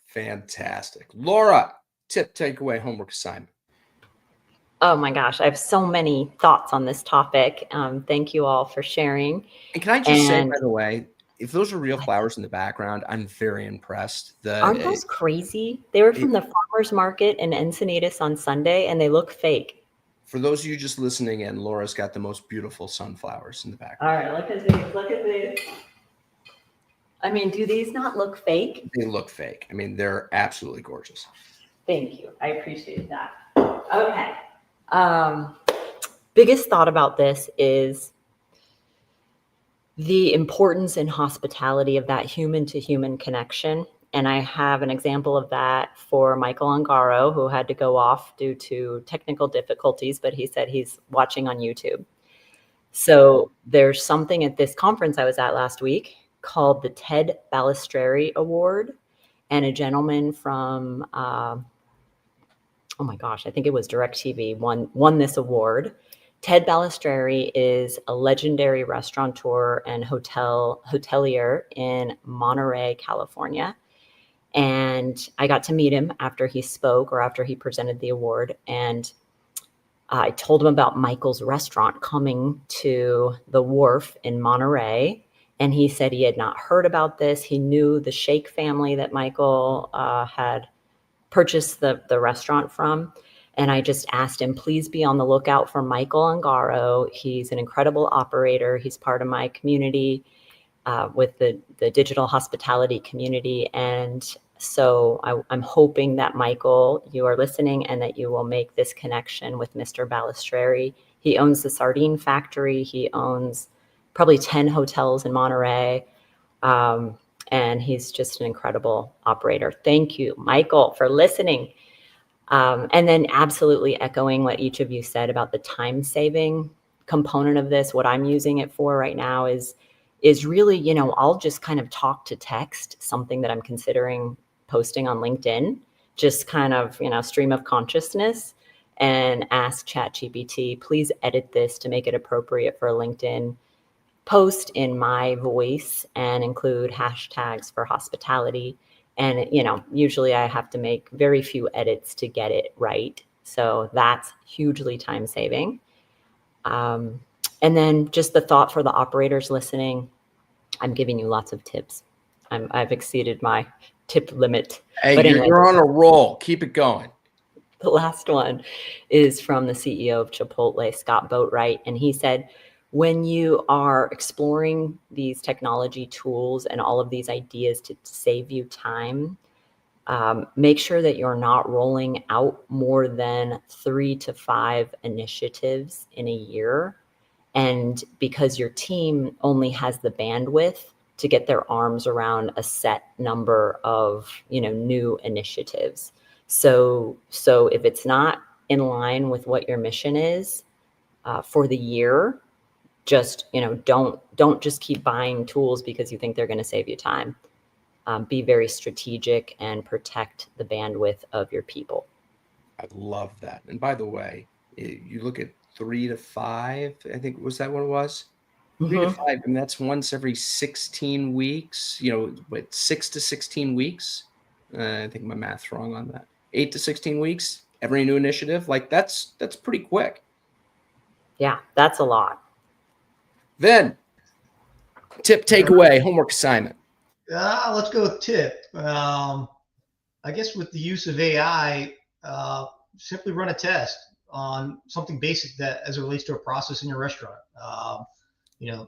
Fantastic. Laura, tip, takeaway, homework assignment. Oh my gosh, I have so many thoughts on this topic. Thank you all for sharing. And can I just say, And by the way, if those are real flowers in the background, I'm very impressed. aren't those crazy? They were from the farmer's market in Encinitas on Sunday, and they look fake. For those of you just listening in, Laura's got the most beautiful sunflowers in the background. All right, look at these. Look at these. I mean, do these not look fake? They look fake. I mean, they're absolutely gorgeous. Thank you. I appreciate that. Okay. Biggest thought about this is the importance in hospitality of that human to human connection. And I have an example of that for Michael Ungaro, who had to go off due to technical difficulties, but he said he's watching on YouTube. So there's something at this conference I was at last week called the Ted Balistreri Award. And a gentleman from, oh my gosh, I think it was DirecTV won this award. Ted Balistreri is a legendary restaurateur and hotelier in Monterey, California. And I got to meet him after he spoke or after he presented the award. And I told him about Michael's restaurant coming to the Wharf in Monterey. And he said he had not heard about this. He knew the Shake family that Michael had purchased the restaurant from. And I just asked him, please be on the lookout for Michael Ungaro. He's an incredible operator. He's part of my community with the digital hospitality community. And so I'm hoping that, Michael, you are listening and that you will make this connection with Mr. Balistreri. He owns the Sardine Factory. He owns probably 10 hotels in Monterey. And he's just an incredible operator. Thank you, Michael, for listening. And then absolutely echoing what each of you said about the time-saving component of this. What I'm using it for right now is really, I'll just kind of talk to text, something that I'm considering posting on LinkedIn, just kind of, stream of consciousness, and ask ChatGPT, please edit this to make it appropriate for a LinkedIn post in my voice and include hashtags for hospitality. And, usually I have to make very few edits to get it right. So that's hugely time saving. And then just the thought for the operators listening, I'm giving you lots of tips. I've exceeded my tip limit. Hey, but anyway, you're on a roll. Keep it going. The last one is from the CEO of Chipotle, Scott Boatwright. And he said, when you are exploring these technology tools and all of these ideas to save you time, make sure that you're not rolling out more than 3 to 5 initiatives in a year. And because your team only has the bandwidth to get their arms around a set number of, new initiatives. So if it's not in line with what your mission is for the year, just, don't just keep buying tools because you think they're going to save you time. Be very strategic and protect the bandwidth of your people. I love that. And by the way, you look at 3 to 5, I think, was that what it was? 3 to 5, and that's once every 16 weeks, 6 to 16 weeks. I think my math's wrong on that. 8 to 16 weeks, every new initiative. Like that's pretty quick. Yeah, that's a lot. Then, tip, takeaway, homework assignment. Let's go with tip. I guess with the use of AI, simply run a test on something basic that as it relates to a process in your restaurant.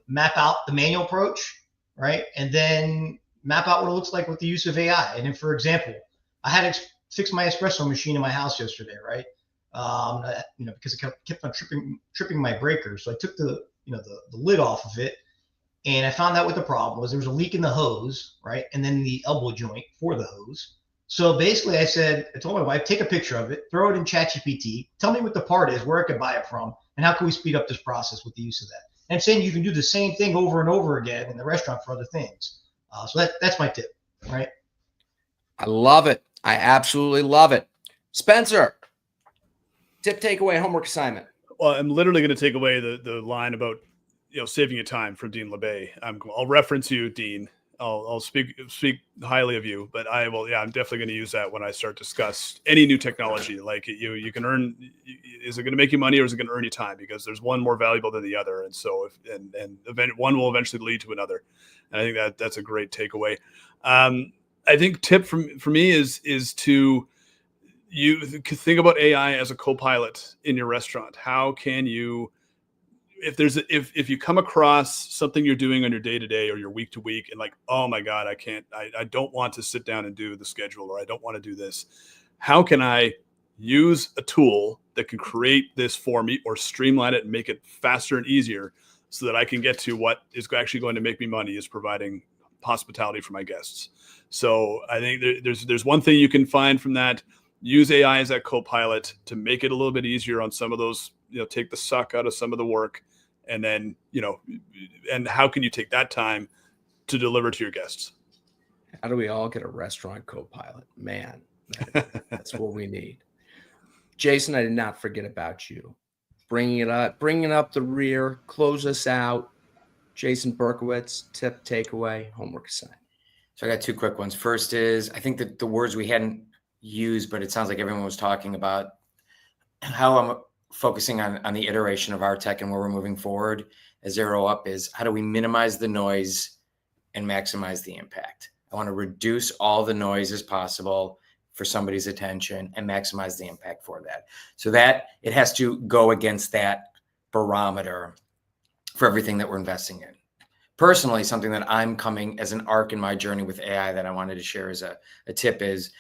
Map out the manual approach, right? And then map out what it looks like with the use of AI. And then, for example, I had to fix my espresso machine in my house yesterday, right? Because it kept on tripping my breaker. So I took the lid off of it, and I found out what the problem was. There was a leak in the hose, right? And then the elbow joint for the hose. So basically I told my wife, take a picture of it, throw it in ChatGPT, tell me what the part is, where I could buy it from, and how can we speed up this process with the use of that. I'm saying you can do the same thing over and over again in the restaurant for other things. So that's my tip, right? I love it. I absolutely love it. Spencer, tip, takeaway, homework assignment. Well, I'm literally going to take away the line about saving you time from Dean LeBay. I'll reference you, Dean. I'll speak highly of you, but I will. Yeah, I'm definitely going to use that when I start to discuss any new technology. Like you can earn. Is it going to make you money or is it going to earn you time? Because there's one more valuable than the other, and so one will eventually lead to another. And I think that's a great takeaway. I think tip for me is to you think about AI as a co-pilot in your restaurant. How can you, if you come across something you're doing on your day to day or your week to week and like, oh my God, I don't want to sit down and do the schedule, or I don't want to do this. How can I use a tool that can create this for me or streamline it and make it faster and easier so that I can get to what is actually going to make me money, is providing hospitality for my guests. So I think there's one thing you can find from that. Use AI as that co-pilot to make it a little bit easier on some of those, take the suck out of some of the work. And then, and how can you take that time to deliver to your guests? How do we all get a restaurant co-pilot? Man, that's what we need. Jason, I did not forget about you. Bringing up the rear, close us out. Jason Berkowitz, tip, takeaway, homework assignment. So I got two quick ones. First is, I think that the words we hadn't used, but it sounds like everyone was talking about how I'm focusing on the iteration of our tech and where we're moving forward as Zero Up is, how do we minimize the noise and maximize the impact? I want to reduce all the noise as possible for somebody's attention and maximize the impact for that. So that it has to go against that barometer for everything that we're investing in. Personally, something that I'm coming as an arc in my journey with AI that I wanted to share as a tip is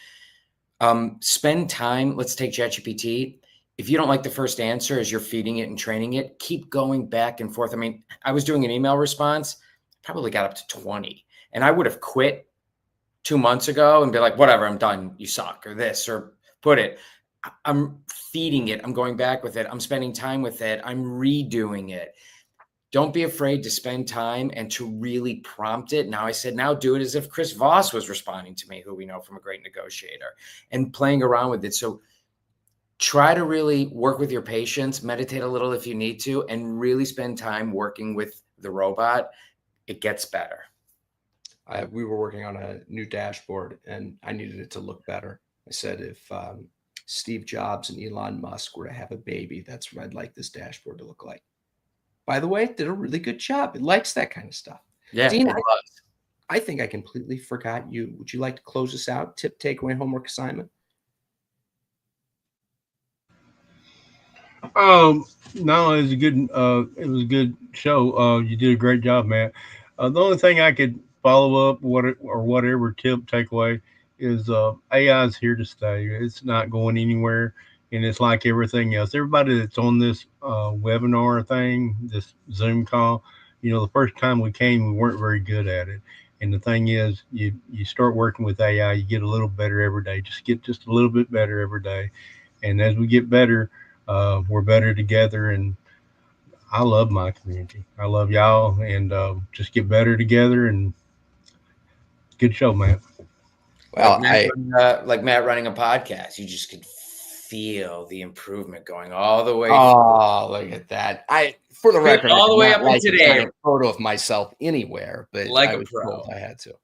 spend time. Let's take ChatGPT. If you don't like the first answer as you're feeding it and training it, keep going back and forth. I mean, I was doing an email response, probably got up to 20, and I would have quit 2 months ago and be like, whatever, I'm done. You suck, or this, or put it. I'm feeding it. I'm going back with it. I'm spending time with it. I'm redoing it. Don't be afraid to spend time and to really prompt it. Now do it as if Chris Voss was responding to me, who we know from a great negotiator, and playing around with it. So try to really work with your patients, meditate a little if you need to, and really spend time working with the robot. It gets better. We were working on a new dashboard and I needed it to look better. I said, if Steve Jobs and Elon Musk were to have a baby, that's what I'd like this dashboard to look like. By the way, it did a really good job. It likes that kind of stuff. Yeah, Dean, I think I completely forgot you. Would you like to close us out? Tip, takeaway, homework assignment? No, it was a good show. You did a great job, Matt. The only thing I could follow up whatever tip takeaway is AI is here to stay. It's not going anywhere, and it's like everything else. Everybody that's on this webinar thing, this Zoom call, the first time we came, we weren't very good at it. And the thing is, you start working with AI, you get a little better every day. Just get just a little bit better every day, and as we get better, we're better together. And I love my community. I love y'all, and just get better together. And good show, man. Well, like Matt running a podcast, you just could feel the improvement going all the way. Oh, look at that! For the record, all the way up like today. A photo of myself anywhere, but like I a was pro. told I had to.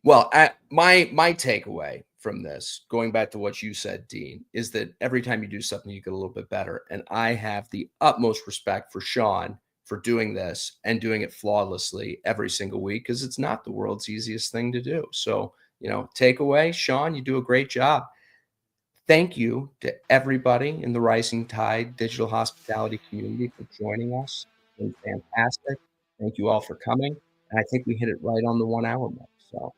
Well, my takeaway from this, going back to what you said, Dean, is that every time you do something, you get a little bit better. And I have the utmost respect for Shawn for doing this and doing it flawlessly every single week, because it's not the world's easiest thing to do. So, takeaway, Shawn, you do a great job. Thank you to everybody in the Rising Tide digital hospitality community for joining us. It's been fantastic. Thank you all for coming. And I think we hit it right on the 1 hour mark. So.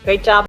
Great job.